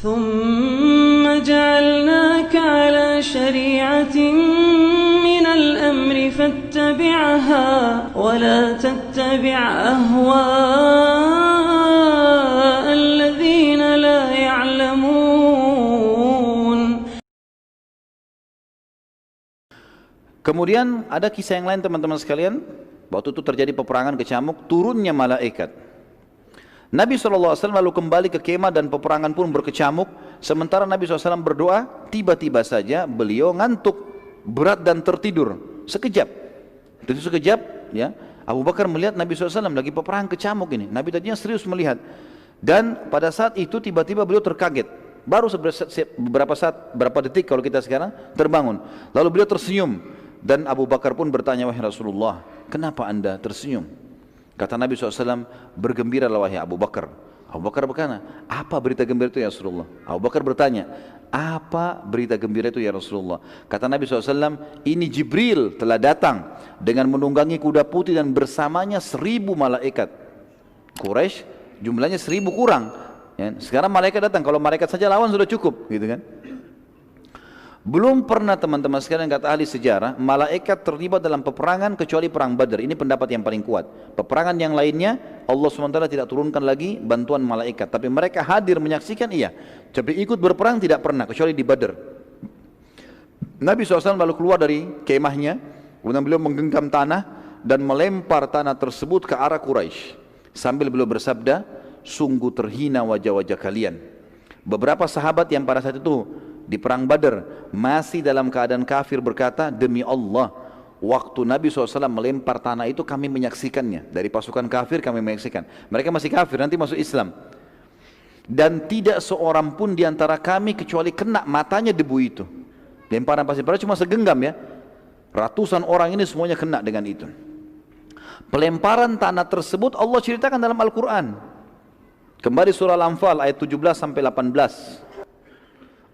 ثم جعلناك على شريعة من الأمر فاتبعها ولا تتبع أهواء الذين لا يعلمون. Kemudian ada kisah yang lain teman-teman sekalian. Waktu itu terjadi peperangan kecamuk, turunnya malaikat. Nabi SAW lalu kembali ke kemah dan peperangan pun berkecamuk. Sementara Nabi SAW berdoa, tiba-tiba saja beliau ngantuk, berat dan tertidur. Sekejap. Itu sekejap, ya. Abu Bakar melihat Nabi SAW lagi peperangan kecamuk ini. Nabi tadinya serius melihat. Dan pada saat itu tiba-tiba beliau terkaget. Baru beberapa detik kalau kita sekarang terbangun. Lalu beliau tersenyum. Dan Abu Bakar pun bertanya, wahai Rasulullah, kenapa anda tersenyum? Kata Nabi SAW, bergembiralah wahai Abu Bakar. Abu Bakar berkata, apa berita gembira itu ya Rasulullah? Abu Bakar bertanya, apa berita gembira itu ya Rasulullah? Kata Nabi SAW, ini Jibril telah datang dengan menunggangi kuda putih dan bersamanya 1000 malaikat. Quraisy jumlahnya 1000 kurang. Ya, sekarang malaikat datang, kalau malaikat saja lawan sudah cukup, gitu kan? Belum pernah teman-teman sekalian, kata ahli sejarah, malaikat terlibat dalam peperangan kecuali perang Badar. Ini pendapat yang paling kuat. Peperangan yang lainnya Allah SWT tidak turunkan lagi bantuan malaikat, tapi mereka hadir menyaksikan, iya. Tapi ikut berperang tidak pernah kecuali di Badar. Nabi SAW lalu keluar dari kemahnya, kemudian beliau menggenggam tanah dan melempar tanah tersebut ke arah Quraisy sambil beliau bersabda, sungguh terhina wajah-wajah kalian. Beberapa sahabat yang pada saat itu di perang Badar masih dalam keadaan kafir berkata, demi Allah, waktu Nabi SAW melempar tanah itu kami menyaksikannya. Dari pasukan kafir kami menyaksikan. Mereka masih kafir, nanti masuk Islam. Dan tidak seorang pun di antara kami kecuali kena matanya debu itu. Lemparan pasir, padahal cuma segenggam ya. Ratusan orang ini semuanya kena dengan itu. Pelemparan tanah tersebut Allah ceritakan dalam Al-Quran. Kembali surah Al-Anfal ayat 17 sampai 18.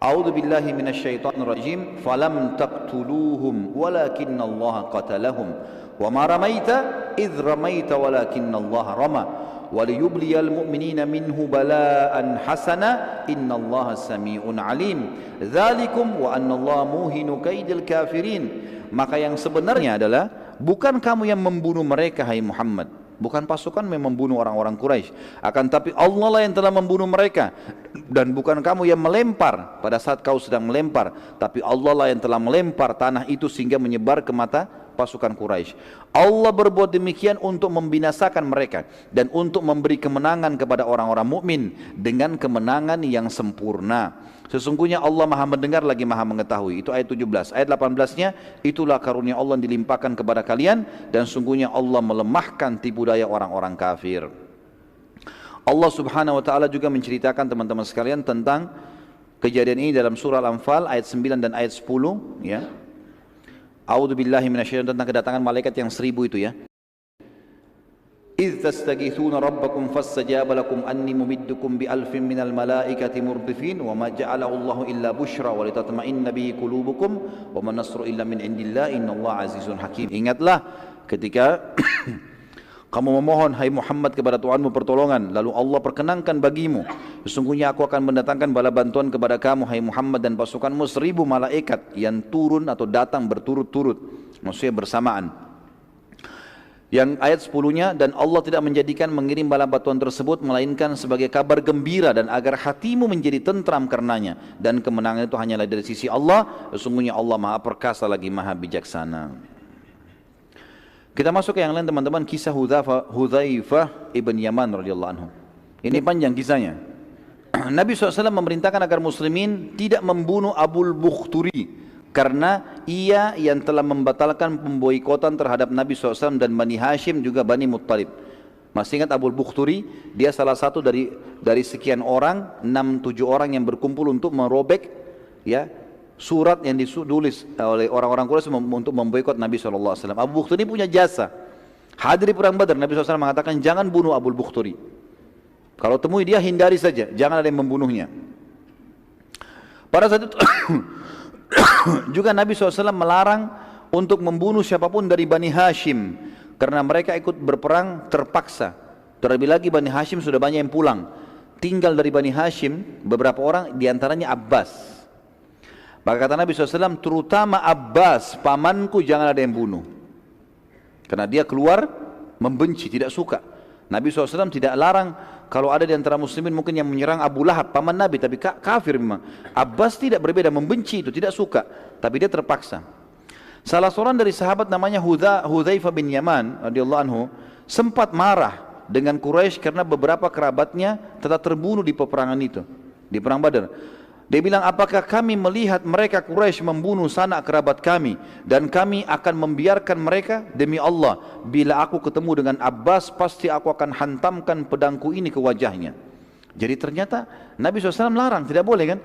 A'udzu billahi minasyaitonir rajim. Falam taqtuluhum walakinallaha qatalahum wa ma ramaita idz ramaita walakinallaha rama waliyubliyal mu'minina minhu bala'an hasana innallaha sami'un alim. Dzalikum wa annallaha muhinu kaidil kafirin. Maka yang sebenarnya adalah bukan kamu yang membunuh mereka hai Muhammad. Bukan pasukan yang membunuh orang-orang Quraisy, akan tapi Allah lah yang telah membunuh mereka. Dan bukan kamu yang melempar pada saat kau sedang melempar, tapi Allah lah yang telah melempar tanah itu sehingga menyebar ke mata pasukan Quraisy. Allah berbuat demikian untuk membinasakan mereka dan untuk memberi kemenangan kepada orang-orang mukmin dengan kemenangan yang sempurna. Sesungguhnya Allah maha mendengar lagi maha mengetahui. Itu ayat 17. Ayat 18-nya, itulah karunia Allah yang dilimpahkan kepada kalian dan sungguhnya Allah melemahkan tipu daya orang-orang kafir. Allah Subhanahu wa taala juga menceritakan teman-teman sekalian tentang kejadian ini dalam surah Al-Anfal ayat 9 dan ayat 10 ya. A'udzu billahi minasyaitonir, tentang kedatangan malaikat yang 1000 itu ya. إذ تستغيثون ربكم فاستجاب لكم أني ممدكم بألف من الملائكة مردفين وما جعله الله إلا بشرى ولتطمئن به قلوبكم وما النصر إلا من عند الله إن الله عزيز حكيم. Ingatlah ketika kamu memohon hai Muhammad kepada Tuhanmu pertolongan, lalu Allah perkenankan bagimu, sesungguhnya aku akan mendatangkan bala bantuan kepada kamu hai Muhammad dan pasukanmu 1000 malaikat yang turun atau datang berturut-turut, maksudnya bersamaan. Yang ayat 10-nya, dan Allah tidak menjadikan mengirim bala bantuan tersebut melainkan sebagai kabar gembira dan agar hatimu menjadi tentram karenanya, dan kemenangan itu hanyalah dari sisi Allah, sesungguhnya Allah maha perkasa lagi maha bijaksana. Kita masuk ke yang lain teman-teman, kisah Hudzaifah ibn Yaman radhiyallahu anhu. Ini panjang kisahnya. Nabi SAW memerintahkan agar muslimin tidak membunuh Abul Bukhturi karena ia yang telah membatalkan pemboikotan terhadap Nabi SAW dan Bani Hashim juga Bani Muttalib. Masih ingat Abul Bukhturi? Dia salah satu dari sekian orang, 6-7 orang yang berkumpul untuk merobek ya surat yang ditulis oleh orang-orang Quraisy untuk memboikot Nabi SAW. Abu Bukhturi punya jasa. Hadir di perang Badar, Nabi SAW mengatakan jangan bunuh Abul Bukhturi. Kalau temui dia hindari saja, jangan ada yang membunuhnya. Pada saat itu juga Nabi SAW melarang untuk membunuh siapapun dari Bani Hashim karena mereka ikut berperang terpaksa. Terlebih lagi Bani Hashim sudah banyak yang pulang. tinggal dari Bani Hashim beberapa orang, diantaranya Abbas. Maka kata Nabi SAW, terutama Abbas, pamanku jangan ada yang bunuh. Karena dia keluar membenci, tidak suka. Nabi SAW tidak larang kalau ada di antara muslimin mungkin yang menyerang Abu Lahab, paman Nabi, tapi kafir memang. Abbas tidak berbeda, membenci itu, tidak suka. Tapi dia terpaksa. Salah seorang dari sahabat namanya Hudzaifah bin Yaman radhiyallahu anhu sempat marah dengan Quraisy karena beberapa kerabatnya telah terbunuh di peperangan itu, di perang Badar. Dia bilang, apakah kami melihat mereka Quraisy membunuh sanak kerabat kami dan kami akan membiarkan mereka? Demi Allah, bila aku ketemu dengan Abbas pasti aku akan hantamkan pedangku ini ke wajahnya. Jadi ternyata Nabi SAW larang, tidak boleh kan?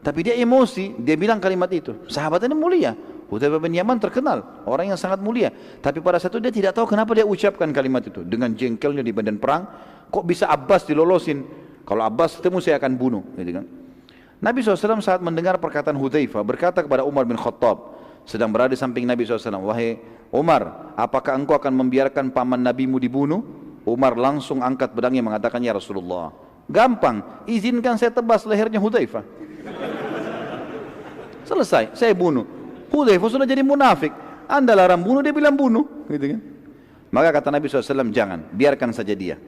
Tapi dia emosi, dia bilang kalimat itu. Sahabat ini mulia, Hudzaifah bin Yaman terkenal, orang yang sangat mulia. Tapi pada saat itu dia tidak tahu kenapa dia ucapkan kalimat itu. Dengan jengkelnya di medan perang, kok bisa Abbas dilolosin? Kalau Abbas ketemu saya akan bunuh, gitu kan? Nabi SAW saat mendengar perkataan Hudzaifah berkata kepada Umar bin Khattab, sedang berada di samping Nabi SAW, wahai Umar, apakah engkau akan membiarkan paman nabimu dibunuh? Umar langsung angkat pedangnya mengatakan, ya Rasulullah, gampang, izinkan saya tebas lehernya Hudzaifah. Selesai, saya bunuh. Hudzaifah sudah jadi munafik, anda larang bunuh, dia bilang bunuh, gitu kan? Maka kata Nabi SAW, jangan, biarkan saja dia.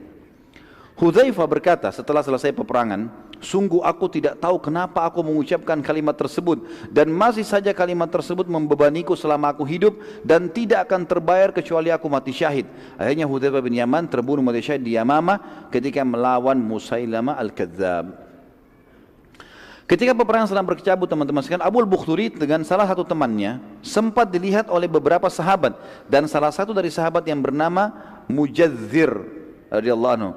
Hudzaifah berkata setelah selesai peperangan, sungguh aku tidak tahu kenapa aku mengucapkan kalimat tersebut dan masih saja kalimat tersebut membebaniku selama aku hidup dan tidak akan terbayar kecuali aku mati syahid. Akhirnya Hudzaifah bin Yaman terbunuh mati syahid di Yamamah ketika melawan Musailamah al-Kadzdzab. Ketika peperangan sedang berkecamuk, teman-teman sekalian, Abu al-Bukhturi dengan salah satu temannya sempat dilihat oleh beberapa sahabat dan salah satu dari sahabat yang bernama Mujadzir radhiyallahu anhu.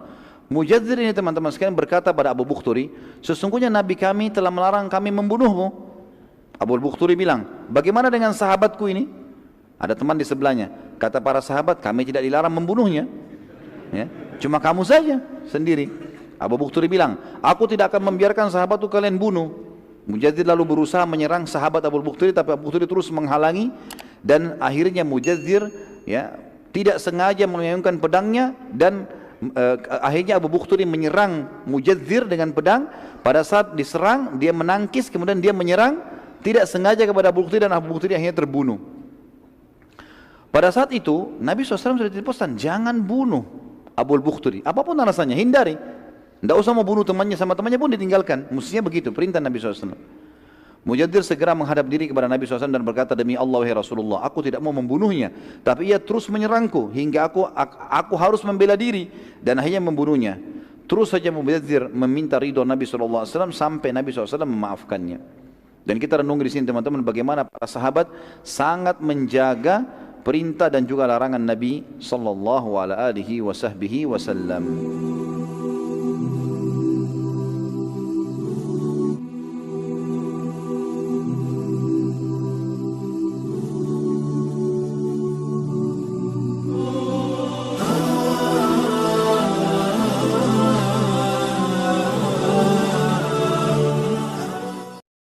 Mujadzir ini teman-teman sekalian berkata pada Abu Bukhturi, sesungguhnya Nabi kami telah melarang kami membunuhmu. Abu Bukhturi bilang, bagaimana dengan sahabatku ini? Ada teman di sebelahnya. Kata para sahabat, kami tidak dilarang membunuhnya, ya, cuma kamu saja sendiri. Abu Bukhturi bilang, aku tidak akan membiarkan sahabatku kalian bunuh. Mujadzir lalu berusaha menyerang sahabat Abu Bukhturi, tapi Abu Bukhturi terus menghalangi dan akhirnya Mujadzir, ya, tidak sengaja melayangkan pedangnya dan akhirnya Abu Bukhturi menyerang Mujadzir dengan pedang. Pada saat diserang dia menangkis, kemudian dia menyerang tidak sengaja kepada Abu Bukhturi dan Abu Bukhturi akhirnya terbunuh. Pada saat itu Nabi SAW sudah dipesan, jangan bunuh Abu Bukhturi, apapun alasannya, hindari. Tidak usah mau bunuh temannya, sama temannya pun ditinggalkan. Mestinya begitu perintah Nabi SAW. Mujadzir segera menghadap diri kepada Nabi SAW dan berkata, demi Allah wahai Rasulullah, aku tidak mau membunuhnya, tapi ia terus menyerangku hingga aku harus membela diri dan akhirnya membunuhnya. Terus saja Mujadzir meminta ridho Nabi SAW sampai Nabi SAW memaafkannya. Dan kita renung di sini teman-teman, bagaimana para sahabat sangat menjaga perintah dan juga larangan Nabi SAW.